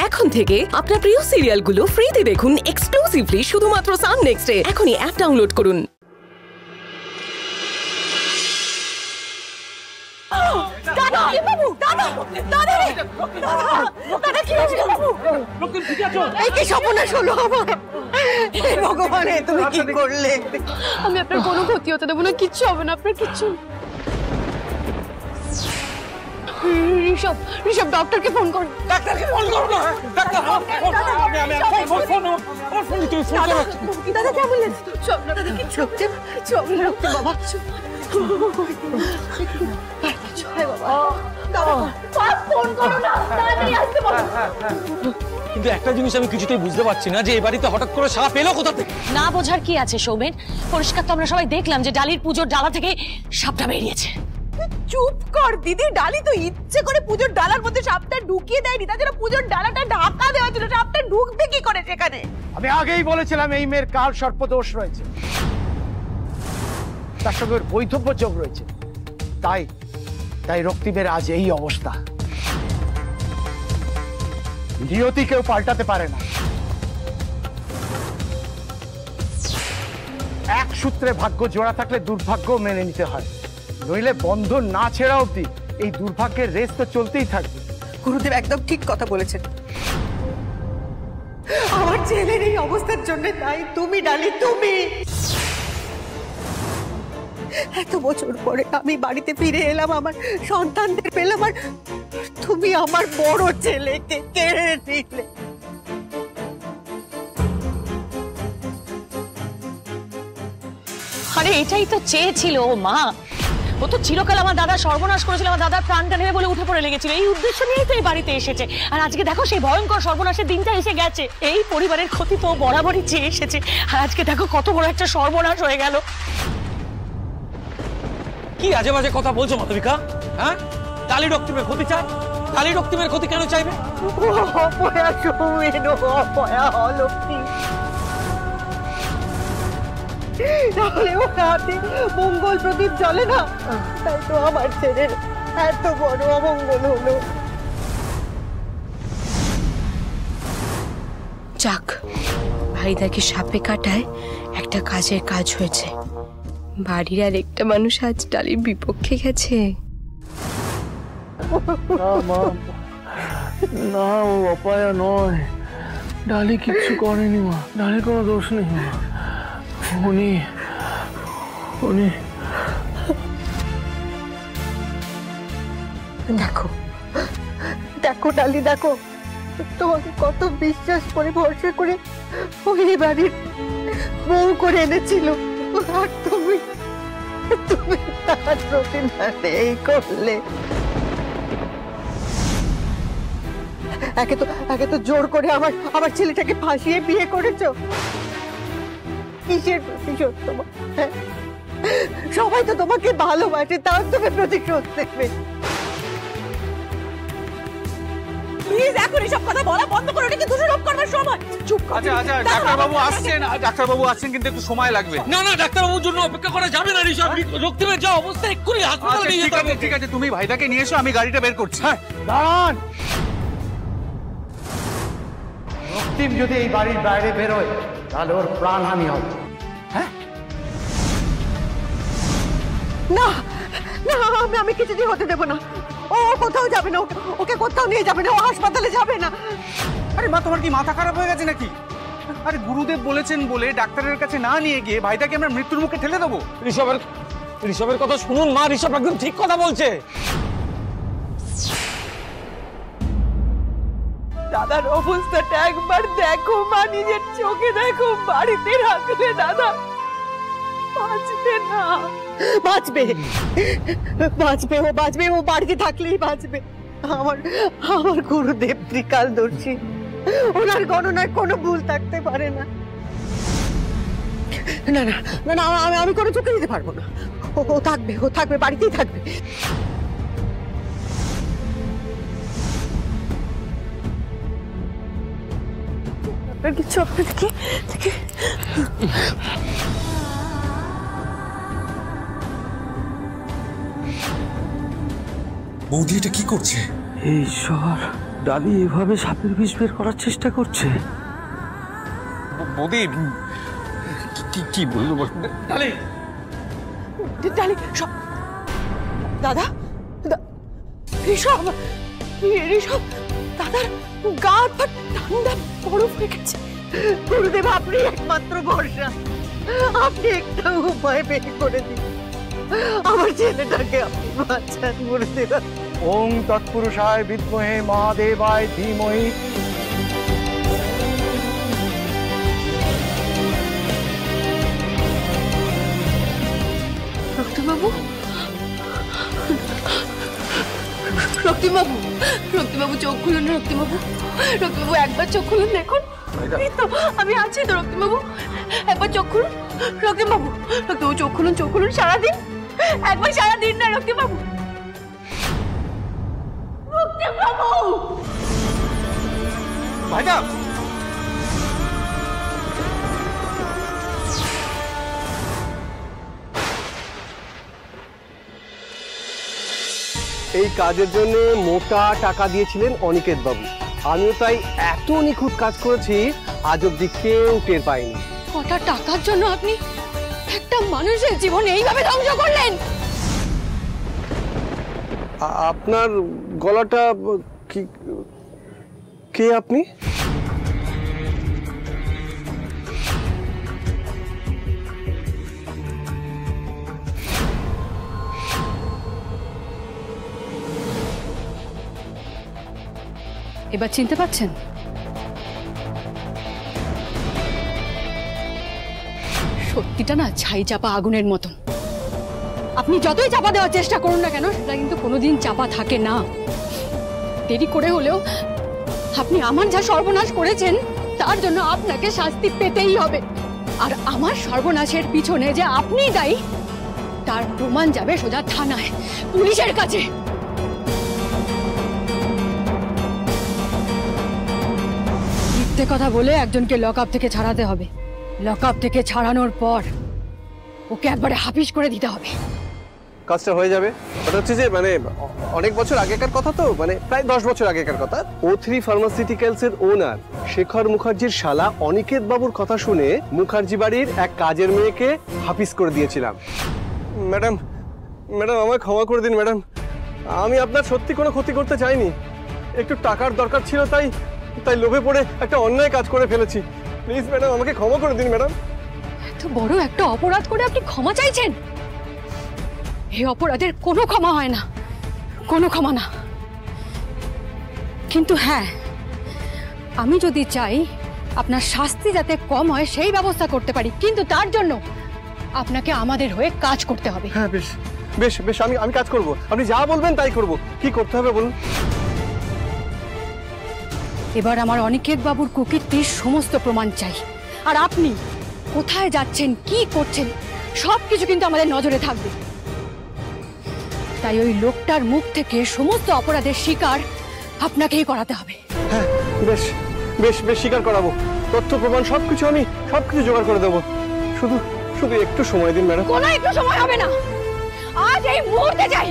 এখন থেকে আপনার প্রিয় সিরিয়ালগুলো ফ্রিতে দেখুন এক্সক্লুসিভলি শুধুমাত্র সান নেক্সটে। এখনই অ্যাপ ডাউনলোড করুন। ভগবান তুমি কি করলে? আমি আপনার কোনো ক্ষতি হতে দেবো না, কিচ্ছু হবে না আপনার, কিচ্ছু। ঋষভ, ঋষভ ডক্টরকে ফোন করুন। ডাক্তারকে ফোন করো না। ডাক্তার দাদা কেমন লাগছে? চল না দাদা, কিচ্ছু চল না বাবা, কিন্তু একটা জিনিস আমি কিছুতেই বুঝতে পারছি না যে এই বাড়িতে হঠাৎ করে সাপ এলো কোথা থেকে। না বোঝার কি আছে সৌমেন, পরিষ্কার তো আমরা সবাই দেখলাম যে ডালির পুজোর ডালা থেকে সাপটা বেরিয়েছে। চুপ কর দিদি, ডালি তো ইচ্ছে করে পুজোর ডালার মধ্যে সাপটা ঢুকিয়ে দেয়নি, তাছাড়া পুজোর ডালাটা ঢাকা দেওয়া ছিল, সাপটা ঢুকবে কি করে সেখানে? আমি আগেই বলেছিলাম এই মেয়ের কাল সর্পদোষ রয়েছে, তার সঙ্গে বৈধব্য যোগ রয়েছে, তাই তাই রক্তিমের আজ এই অবস্থা। নিয়তি কেউ পাল্টাতে পারে না, এক সূত্রে ভাগ্য জোড়া থাকলে দুর্ভাগ্য মেনে নিতে হয়, নইলে বন্ধন না ছেড়া অবধি এই দুর্ভাগ্যের রেস তো চলতেই থাকবে। গুরুদেব একদম ঠিক কথা বলেছেন, আমার ছেলের এই অবস্থার জন্য তাই তুমি ডালি, তুমি এত বছর পরে আমি বাড়িতে ফিরে এলাম, আমার সন্তানদের পেলাম, আর তুমি আমার বড় ছেলেকে কেড়ে নিলে। আরে এটাই তো চেয়েছিল ও মা, ও তো চিরকাল আমার দাদা সর্বনাশ করেছিল, আমার দাদার প্রাণটা নেবে বলে উঠে পড়ে লেগেছিল, এই উদ্দেশ্য নিয়েই তো এই বাড়িতে এসেছে। আর আজকে দেখো সেই ভয়ঙ্কর সর্বনাশের দিনটা এসে গেছে, এই পরিবারের ক্ষতি তো বরাবরই চেয়ে এসেছে, আর আজকে দেখো কত বড় একটা সর্বনাশ হয়ে গেল। কি আজে বাজে কথা বলছো মাধবিকা? হ্যাঁ, ডালি রক্তিমের ক্ষতি চায়? ডালি রক্তিমের ক্ষতি কেন চাইবে? অপয়া সৌমেন, অপয়া অলক্ষী, তাহলে ও রাতে মঙ্গল প্রদীপ জ্বলে না, তাই তো আমার ছেলের এত বড় অমঙ্গল হলো। যাক, ভাইদাকে সাপে কাটায় একটা কাজের কাজ হয়েছে। বাড়ির আর একটা মানুষ আজ ডালির বিপক্ষে গেছে। না, ও অপায়া নয়, ডালি কিচ্ছু করেনি মা, ডালির কোনো দোষ নেই মা। উনি দেখো দেখো ডালি, দেখো তোমাকে কত বিশ্বাস করে ভরসা করে ওই বাড়ির বউ করে এনেছিল, আর তুমি তার প্রতি এই করলে। একে তো জোর করে আমার ছেলেটাকে ফাঁসিয়ে বিয়ে করেছো, কিসের প্রতিশোধ তোমার? সবাই তো তোমাকে ভালোবাসে, তাও তুমি প্রতিশোধ নেবে। প্লিজ এখন এসব কথা বলা বন্ধ করো, নাকি দোষারোপ করবার সময়। চুপ করো। আচ্ছা ডাক্তারবাবু আসছেন, ডাক্তারবাবু আসছেন, কিন্তু একটু সময় লাগবে। না না, ডাক্তারবাবুর জন্য অপেক্ষা করা যাবে না ঋষভ, রক্তিমের যা অবস্থা এক্ষুনি হাসপাতালে নিয়ে যেতে হবে। ঠিক আছে, তুমি ভাইটাকে নিয়ে এসো, আমি গাড়িটা বের করছি। হ্যাঁ দাঁড়ান, রক্তিম যদি এই বাড়ির বাইরে বেরোয় তাহলে ওর প্রাণহানি হবে। হ্যাঁ না না, আমি কিছুতেই হতে দেবো না, ও কোথাও যাবে না, ওকে কোথাও নিয়ে যাবে না, ও হাসপাতালে যাবে না। আরে মা, তোমার কি মাথা খারাপ হয়ে গেছে নাকি? আরে গুরুদেব বলেছেন বলে ডাক্তারের কাছে না নিয়ে গিয়ে ভাইটাকে আমরা মৃত্যুর মুখে ঠেলে দেবো? ঋষভের কথা শুনুন মা, ঋষভ একদম ঠিক কথা বলছে। দাদার অবস্থাটা একবার দেখো মা, নিজের চোখে দেখো, বাড়িতে রাখলে দাদা বাঁচবে না। বাঁচবে, ও বাঁচবে, ও বাড়িতে থাকলেই বাঁচবে। আমার গুরুদেব ত্রিকালদর্শী, ওনার গণনায় কোনো ভুল থাকতে পারে না। না না না না, আমি কোনো চোখে দিতে পারবো না, ও থাকবে, বাড়িতেই থাকবে। কিছু আপনাদেরকে বৌদি এটা কি করছে? ঈশ্বর, ডালি এভাবে সাপের বিষ বের করার চেষ্টা করছে। বৌদি কি বলবো? ডালি ডালি সব দাদা ঋষভ ঋষভ দাদার গা হাত ঠান্ডা বরফ হয়ে গেছে। গুরুদেব আপনি একমাত্র ভরসা, আপনি একটা উপায় বের করে দিন, আমার ছেলেটাকে আপনি বাঁচান গুরুদেব। ওং তৎপুরুষায় বিদ্মহে মহাদেবায় ধীমহি। রক্তিমবাবু, রক্তিমবাবু, রক্তিমবাবু চোখ খুলুন। রক্তিমবাবু, রক্তিমবাবু একবার চোখ খুলুন, দেখুন এই তো আমি আছি তো। রক্তিমবাবু একবার চোখ খুলুন। রক্তিমবাবু, রক্তিমবাবু চোখ খুলুন, চোখ খুলুন, সারাদিন একবার সারাদিন না রক্তিমবাবু। রক্তিমবাবু ভাইদা এই কাজের জন্য মোটা টাকা দিয়েছিলেন অনিকেত বাবু। আমিও তাই এত নিখুঁত কাজ করেছি আজ অব্দি কেউ টের পায়নি। কটা টাকার জন্য আপনি একটা মানুষের জীবন এইভাবে ধ্বংস করলেন? আপনার গলাটা কি, কে আপনি? এবার চিনতে পারছেন? সত্যিটা না ছাই চাপা আগুনের মতো। আপনি যতই চাপা দেওয়ার চেষ্টা করুন না কেন, সেটা কিন্তু কোনোদিন চাপা থাকে না। দেরি করে হলেও আপনি আমার যা সর্বনাশ করেছেন তার জন্য আপনাকে শাস্তি পেতেই হবে। আর আমার সর্বনাশের পিছনে যে আপনি দায়ী তার প্রমাণ যাবে সোজা থানায়, পুলিশের কাছে। মিথ্যে কথা বলে একজনকে লক আপ থেকে ছাড়াতে হবে। লক আপ থেকে ছাড়ানোর পর ওকে একবারে হাফিস করে দিতে হবে। কাজটা হয়ে যাবে। ওটা হচ্ছে যে মানে অনেক বছর আগেকার কথা, তো মানে প্রায় 10 বছর আগেকার কথা। O3 ফার্মাসিউটিক্যালস এর ওনার শেখর মুখার্জির শালা অনিকেত বাবুর কথা শুনে মুখার্জি বাড়ির এক কাজের মেয়েকে হাফিস করে দিয়েছিলাম। ম্যাডাম, ম্যাডাম আমায় ক্ষমা করে দিন ম্যাডাম। আমি আপনার সত্যি কোনো ক্ষতি করতে চাইনি, একটু টাকার দরকার ছিল, তাই লোভে পড়ে একটা অন্যায় কাজ করে ফেলেছি। প্লিজ ম্যাডাম আমাকে ক্ষমা করে দিন ম্যাডাম। এত বড় একটা অপরাধ করে আপনি ক্ষমা চাইছেন? এই অপরাধের কোনো ক্ষমা হয় না, কোনো ক্ষমা না। কিন্তু হ্যাঁ, আমি যদি চাই আপনার শাস্তি যাতে কম হয় সেই ব্যবস্থা করতে পারি, কিন্তু তার জন্য আপনাকে আমাদের হয়ে কাজ করতে হবে। হ্যাঁ বেশ বেশ বেশ, আমি কাজ করব। আপনি যা বলবেন তাই করব। কি করতে হবে বলুন? এবার আমার অনিকেত বাবুর কুকীর্তির সমস্ত প্রমাণ চাই। আর আপনি কোথায় যাচ্ছেন, কি করছেন, সবকিছু কিন্তু আমাদের নজরে থাকবে। তাই ওই লোকটার মুখ থেকে সমস্ত অপরাধের শিকার আপনাকেই করাতে হবে। হ্যাঁ বেশ বেশ বেশ, স্বীকার করাবো। তথ্য প্রমাণ সবকিছু আমি জোগাড় করে দেবো। শুধু শুধু একটু সময় দিন ম্যাডাম। কোনো একটু সময় হবে না, আজ এই মুহূর্তে যাই।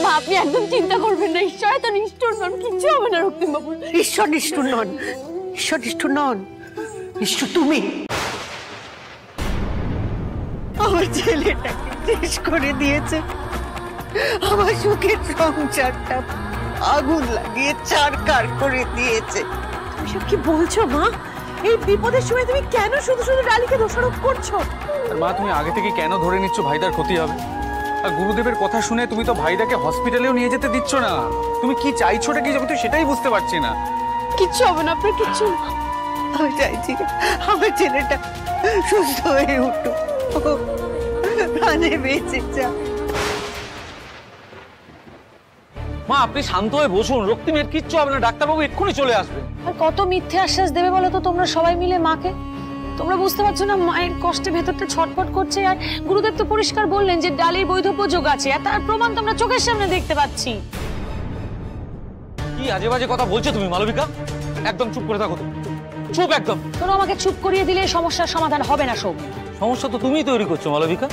মা আপনি একদম চিন্তা করবেন না, ঈশ্বর এত নিষ্ঠুর নন, কিচ্ছু হবে না রক্তিম বাবু। ঈশ্বর নিষ্ঠুর নন, ঈশ্বর নিষ্ঠুর নন, নিষ্ঠুর তুমি। আমার ছেলেটাকে শেষ করে দিয়েছে, আমার সুখের সংসারটা আগুন লাগিয়ে ছারখার করে দিয়েছে। তুমি সব কি বলছো মা? এই বিপদের সময় তুমি কেন শুধু শুধু ডালিকে দোষারোপ করছো? মা তুমি আগে থেকে কেন ধরে নিচ্ছ ভাইদার ক্ষতি হবে? আর গুরুদেবের কথা শুনে তুমি তো ভাইদাকে হসপিটালেও নিয়ে যেতে দিচ্ছ না। তুমি কি চাইছোটা কি যাবে, তুই সেটাই বুঝতে পারছি না। কিচ্ছু হবে না আপনার, কিচ্ছু। আমি চাইছি আমার ছেলেটা সুস্থ হয়ে উঠুক, প্রাণে বেঁচে যাক। মা আপনি শান্ত হয়ে বসুন, রক্তিমের কিচ্ছু হবে না, ডাক্তারবাবু এক্ষুনি চলে আসবে। আর কত মিথ্যে আশ্বাস দেবে বলো তো তোমরা সবাই মিলে মাকে? তোমরা বুঝতে পারছো না মায়ের কষ্টে ভেতরটা ছটফট করছে? আর গুরুদেব তো পরিষ্কার বললেন যে ডালির বৈধব্য যোগ আছে, আর তার প্রমাণ তোমরা চোখের সামনে দেখতে পাচ্ছি। কি আজে বাজে কথা বলছো তুমি মালবিকা? একদম চুপ করে থাকো, চুপ একদম। তোমরা আমাকে চুপ করিয়ে দিলে সমস্যার সমাধান হবে না। সব সমস্যা তো তুমিই তৈরি করছো মালবিকা।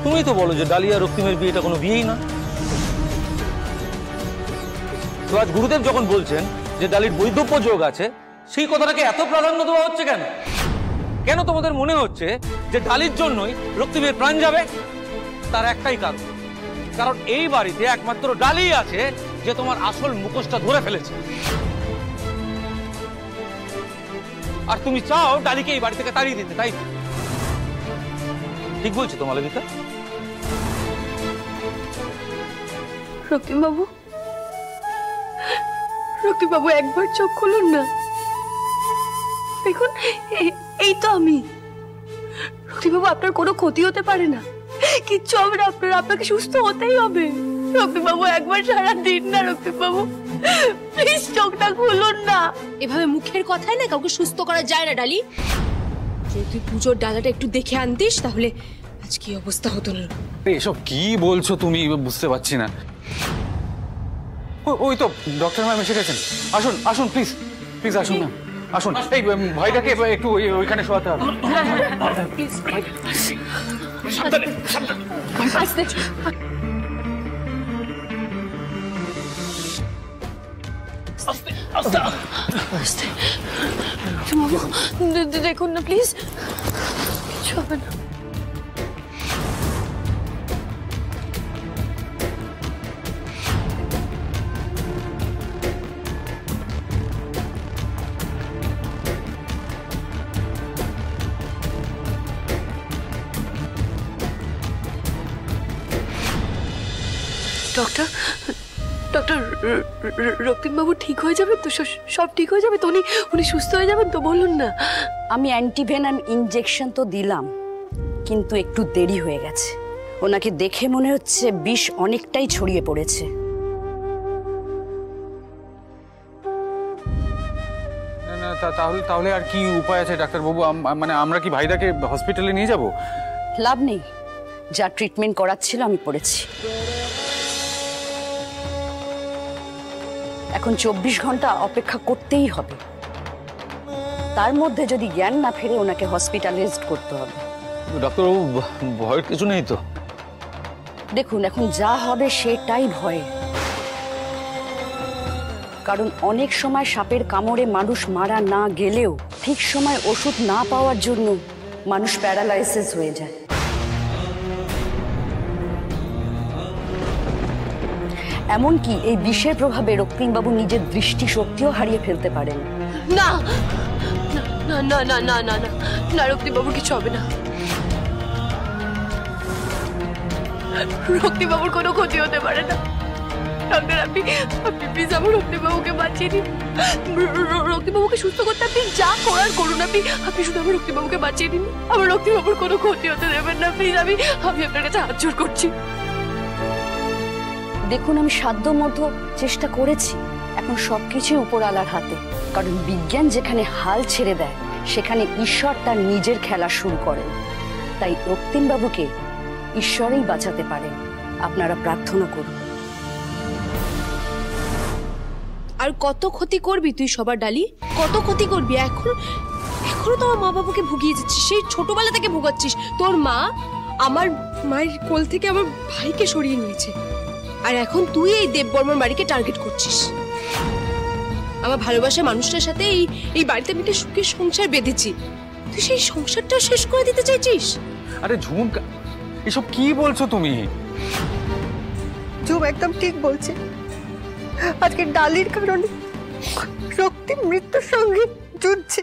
তুমি তো বলো যে ডালি আর রক্তিমের বিয়েটা কোনো বিয়েই না। তো আজ গুরুদেব যখন বলছেন যে ডালির বৈধব্য যোগ আছে, সেই কথাটাকে এত প্রাধান্য দেওয়া হচ্ছে কেন? কেন তোমাদের মনে হচ্ছে যে ডালির জন্যই রক্তিমের প্রাণ যাবে? তার একটাই কারণ, কারণ এই বাড়িতে একমাত্র ডালি আছে যে তোমার আসল মুখোশটা ধরে ফেলেছে। আর তুমি চাও ডালিকে এই বাড়ি থেকে তাড়িয়ে দিতে, তাই ঠিক বলছি তো মালবিকা? রক্তিম বাবু একবার চোখ খুলুন না, দেখুন এই তো আমি। রক্তিম বাবু, আপনার কোনো ক্ষতি হতে পারে না, কিচ্ছু হবে না আপনার, আপনাকে সুস্থ হতেই হবে। রক্তিম বাবু একবার সারা দিন না, রক্তিম বাবু প্লিজ চোখটা খুলুন না। এভাবে মুখের কথায় না কাউকে সুস্থ করা যায় না ডালি। যদি তুই পুজোর ডালাটা একটু দেখে আনতিস তাহলে আজ কি অবস্থা হতো না। এসব কি বলছো তুমি, বুঝতে পারছি না। ওই তো ডক্টর ম্যাম এসে গেছেন। আসুন আসুন, প্লিজ প্লিজ আসুন ম্যাম, আসুন। এই ভাইটাকে একটু ওইখানে শোয়াতে হবে। দেখুন না প্লিজ, কিছু হবে না। ডক্টর রক্তিম বাবু ঠিক হয়ে যাবে তো? সব ঠিক হয়ে যাবে তো? উনি সুস্থ হয়ে যাবেন তো? বলুন না। আমি অ্যান্টিভেনাম ইনজেকশন তো দিলাম, কিন্তু একটু দেরি হয়ে গেছে। ওনাকে দেখে মনে হচ্ছে বিষ অনেকটাই ছড়িয়ে পড়েছে। না তাহলে আর কি উপায় আছে ডাক্তারবাবু? মানে আমরা কি ভাইদাকে হসপিটালে নিয়ে যাব? লাভ নেই, যা ট্রিটমেন্ট করাচ্ছিল আমি করেছি। এখন 24 ঘন্টা অপেক্ষা করতেই হবে। তার মধ্যে যদি জ্ঞান না ফেরে ওনাকে হসপিটালাইজড করতে হবে। ডাক্তারবাবু, ভয়ের কিছু নেই তো? দেখুন, এখন যা হবে সেটাই ভয়। কারণ অনেক সময় সাপের কামড়ে মানুষ মারা না গেলেও ঠিক সময় ওষুধ না পাওয়ার জন্য মানুষ প্যারালাইসিস হয়ে যায়। এমনকি এই বিষের প্রভাবে রক্তিমবাবু নিজের দৃষ্টিশক্তিও হারিয়ে ফেলতে পারেন। না না না না না না না না, রক্তিমবাবুর কিছু হবে না। রক্তিমবাবুর কোনো ক্ষতি হতে পারে না। ডক্টর, আপনি প্লিজ আমার রক্তিমবাবুকে বাঁচিয়ে দিন। রক্তিমবাবুকে সুস্থ করতে আপনি যা করার করুন, আপনি শুধু আমার রক্তিমবাবুকে বাঁচিয়ে দিন। আমার রক্তিমবাবুর কোনো ক্ষতি হতে দেবেন না প্লিজ। আমি আপনার কাছে হাত জোড় করছি। দেখুন, আমি সাধ্যমতো চেষ্টা করেছি। এখন সবকিছুই উপরওয়ালার হাতে। কারণ বিজ্ঞান যেখানে হাল ছেড়ে দেয় সেখানে ঈশ্বর তার নিজের খেলা শুরু করেন। তাই রক্তিমবাবুকে ঈশ্বরই বাঁচাতে পারেন। আপনারা প্রার্থনা করুন। আর কত ক্ষতি করবি তুই সবার ডালি? কত ক্ষতি করবি? এখনো তো আমার মা বাবাকে ভুগিয়ে যাচ্ছিস, সেই ছোটবেলা থেকে ভুগাচ্ছিস। তোর মা আমার মায়ের কোল থেকে আমার ভাইকে সরিয়ে নিয়েছে, আর এখন তুই এই দেববর্মার বাড়িকে টার্গেট করছিস। আমার ভালোবাসার মানুষটার সাথে এই বাড়িতে আমি একটা সুখের সংসার বেঁধেছি, তুই সেই সংসারটা শেষ করে দিতে চাইছিস? আরে ঝুম, এসব কি বলছো তুমি? ঝুম একদম ঠিক বলছে। আজকে ডালির কারণে রক্তিম মৃত্যুর সঙ্গে যুদ্ধছে।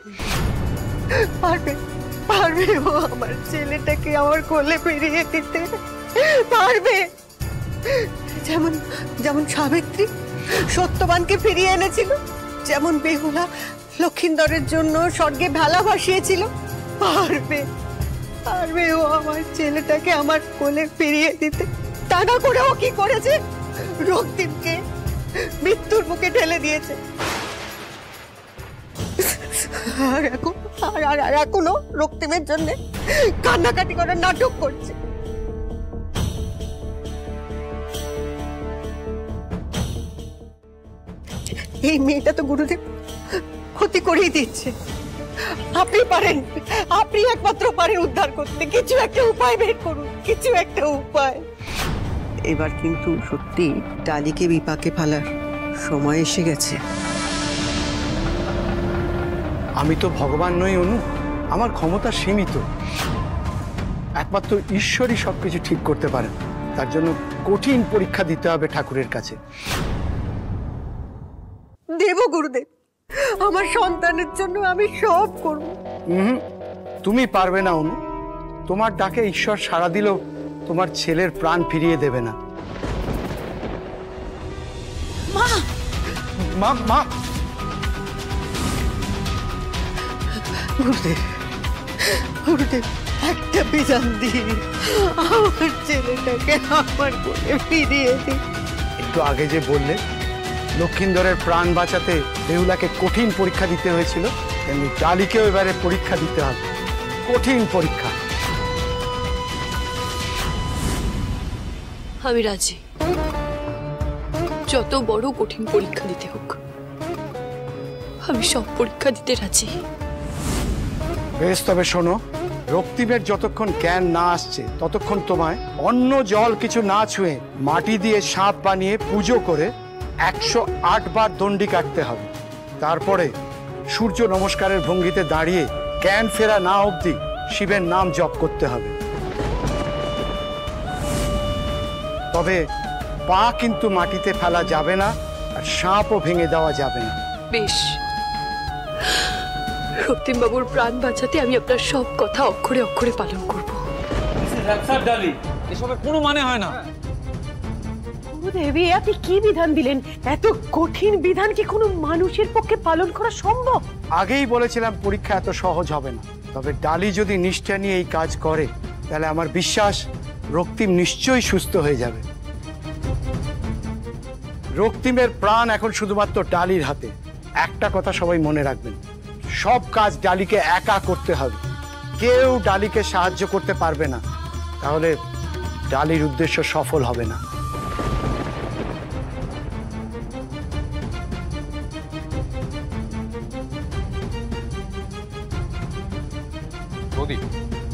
পারবে ও আমার ছেলেটাকে আমার কোলে ফিরিয়ে দিতে পারবে। যেমন সাবিত্রী সত্যবানকে ফিরিয়ে এনেছিল, যেমন বেহুলা লক্ষিন্দরের জন্য স্বর্গে ভেলা ভাসিয়েছিল, পারবে ও আমার ছেলেটাকে আমার কোলে ফিরিয়ে দিতে। তা না করে ও কি করেছে? রক্তিমকে মৃত্যুর মুখে ঠেলে দিয়েছে। আর এখনো রক্তিমের জন্য কান্নাকাটি করার নাটক করছে। এই মেয়েটা তো গুরুদেব ক্ষতি করেই দিচ্ছে। আপনি পারেন, আপনি একমাত্র পারেন উদ্ধার করতে। কিছু একটা উপায় বের করুন, কিছু একটা উপায়। এবার কিন্তু সত্যি ডালিকে বিপাকে ফেলার সময় এসে গেছে। আমি তো ভগবান নই অনু, আমার ক্ষমতা সীমিত। একমাত্র ঈশ্বরই সবকিছু ঠিক করতে পারেন। তার জন্য কঠিন পরীক্ষা দিতে হবে ঠাকুরের কাছে। দেব গুরুদেব, আমার সন্তানের জন্য আমি সব করব। তুমি পারবে না অনু। তোমার ডাকে ঈশ্বর সাড়া দিলেও তোমার ছেলের প্রাণ ফিরিয়ে দেবে না। মা মা মা গুরুদেব, গুরুদেব একটা বিধান দিন, আমার ছেলেটাকে আমার কোলে ফিরিয়ে দিন। একটু আগে যে বললে লক্ষিন্দরের প্রাণ বাঁচাতে বেহুলাকে কঠিন পরীক্ষা দিতে হয়েছিল, তেমনি ডালিকেও এবারে পরীক্ষা দিতে হবে, কঠিন পরীক্ষা। আমি রাজি, যত বড় কঠিন পরীক্ষা দিতে হোক আমি সব পরীক্ষা দিতে রাজি। বেশ, তবে শোনো, রক্তিমের যতক্ষণ জ্ঞান না আসছে ততক্ষণ তোমায় অন্য জল কিছু না ছুঁয়ে মাটি দিয়ে সাপ বানিয়ে পুজো করে 108 বার দণ্ডি কাটতে হবে। তারপরে সূর্য নমস্কারের ভঙ্গিতে দাঁড়িয়ে জ্ঞান ফেরা না অবধি শিবের নাম জপ করতে হবে। তবে পা কিন্তু মাটিতে ফেলা যাবে না, আর সাপও ভেঙে দেওয়া যাবে না। বেশ, রক্তিম বাবুর প্রাণ বাঁচাতে আমি আপনার সব কথা অক্ষরে অক্ষরে পালন করব। ডালি, এসবের কোনো মানে হয় না। দেবী, আপনি কি বিধান দিলেন? এত কঠিন বিধান কি কোনো মানুষের পক্ষে পালন করা সম্ভব? আগেই বলেছিলাম পরীক্ষা এত সহজ হবে না। তবে ডালি যদি নিষ্ঠা নিয়ে এই কাজ করে, তাহলে আমার বিশ্বাস রক্তিম নিশ্চয়ই সুস্থ হয়ে যাবে। রক্তিমের প্রাণ এখন শুধুমাত্র ডালির হাতে। একটা কথা সবাই মনে রাখবেন, সব কাজ ডালিকে একা করতে হবে, কেউ ডালিকে সাহায্য করতে পারবে না, তাহলে ডালির উদ্দেশ্য সফল হবে না।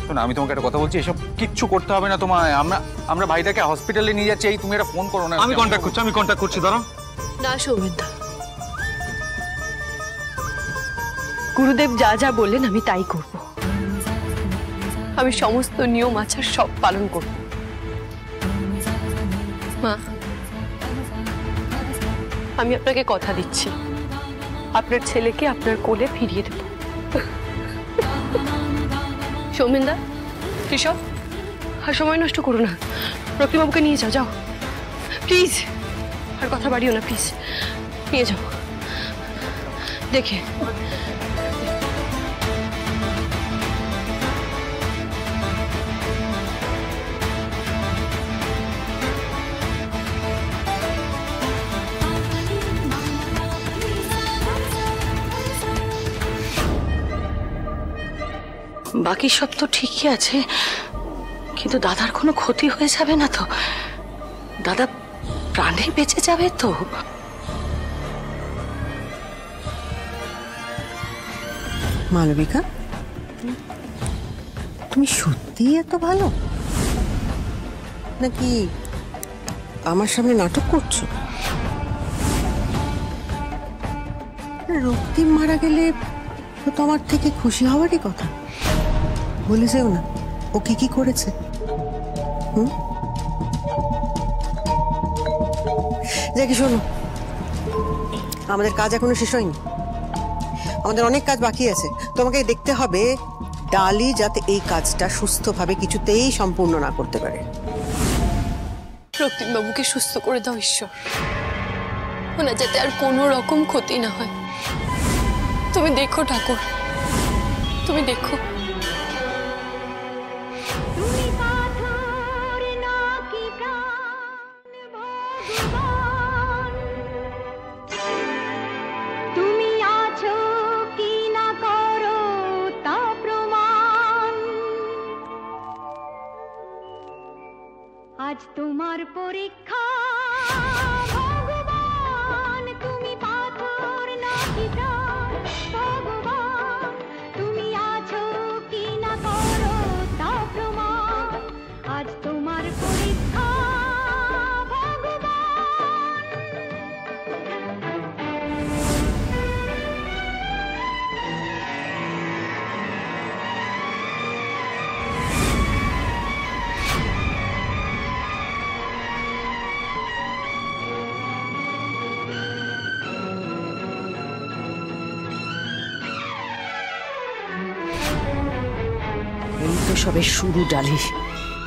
শোনো, আমি তোমাকে একটা কথা বলছি, এসব কিচ্ছু করতে হবে না তোমায়। আমরা ভাইটাকে হসপিটালে নিয়ে যাচ্ছি, এই তুমি একটা ফোন করো না। আমি কন্ট্যাক্ট করছি, দাঁড়াও। না সৌমেনদা, গুরুদেব যা যা বললেন আমি তাই করব। আমি সমস্ত নিয়ম আচার সব পালন করব। মা, আমি আপনাকে কথা দিচ্ছি, আপনার ছেলেকে আপনার কোলে ফিরিয়ে দেব। সৌমেনদা, ঋষভ, আর সময় নষ্ট করো না, রক্তিমবাবুকে নিয়ে যাও, যাও প্লিজ। আর কথা বাড়িও না প্লিজ, নিয়ে যাও। দেখে বাকি সব তো ঠিকই আছে, কিন্তু দাদার কোনো ক্ষতি হয়ে যাবে না তো? দাদা প্রাণে বেঁচে যাবে তো? মালবিকা, তুমি সত্যিই এত ভালো নাকি আমার সামনে নাটক করছো? রক্তিম মারা গেলে তো তোমার থেকে খুশি হওয়ারই কথা। বলে যেও না ও কি কি করেছে। দেখি শোনো, আমাদের কাজ এখনো শেষ হয়নি, আমাদের অনেক কাজ বাকি আছে। তোমাকে দেখতে হবে ডালি যাতে এই কাজটা সুস্থভাবে কিছুতেই সম্পূর্ণ না করতে পারে। রক্তিম বাবুকে সুস্থ করে দাও ঈশ্বর, ওনার যাতে আর কোনো রকম ক্ষতি না হয়। তুমি দেখো ঠাকুর, তুমি দেখো। আজ তোমার পরীক্ষা ভগবান, তুমি পাথর নাকি প্রাণ, ভগবান তুমি সবে শুরু ডালি,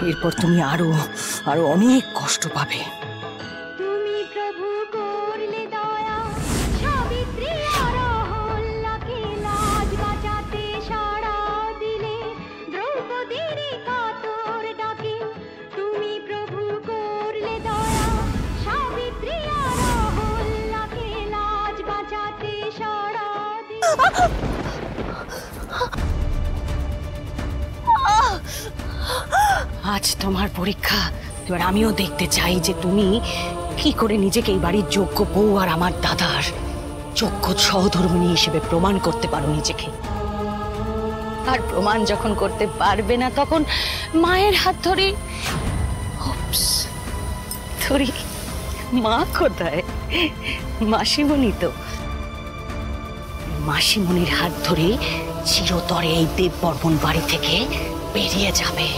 এরপর তুমি আরো আরো অনেক কষ্ট পাবে। তুমি প্রভু করলে দয়া, সাবিত্রী আর অহল্যাকে লাজ বাঁচাতে সাড়া দিলে, দ্রৌপদীর কাতর ডাকে। তুমি প্রভু করলে দয়া, সাবিত্রী আর অহল্যাকে লাজ বাঁচাতে সাড়া দিলে। আজ তোমার পরীক্ষা, এবার আমিও দেখতে চাই যে তুমি কি করে নিজেকে এই বাড়ির যোগ্য বউ আর আমার দাদার যোগ্য সহধর্মিণী হিসেবে প্রমাণ করতে পারো নিজেকে। আর প্রমাণ যখন করতে পারবে না, তখন মায়ের হাত ধরে ধরি। মা কোথায়? মাসিমণি তো। মাসিমণির হাত ধরে চিরতরে এই দেববর্মন বাড়ি থেকে বেরিয়ে যাবে।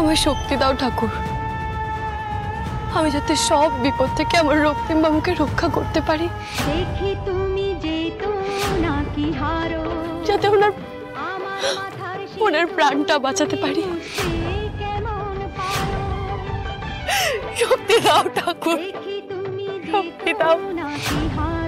আমার শক্তি দাও ঠাকুর, আমি যাতে সব বিপদ থেকে আমার রক্তিম বাবুকে রক্ষা করতে পারি। দেখি তুমি যেতো নাকি হারো, যাতে ওনার প্রাণটা বাঁচাতে পারি। কেমন পারো, শক্তি দাও ঠাকুর, দেখি তুমি শক্তি দাও। নাকি হারো।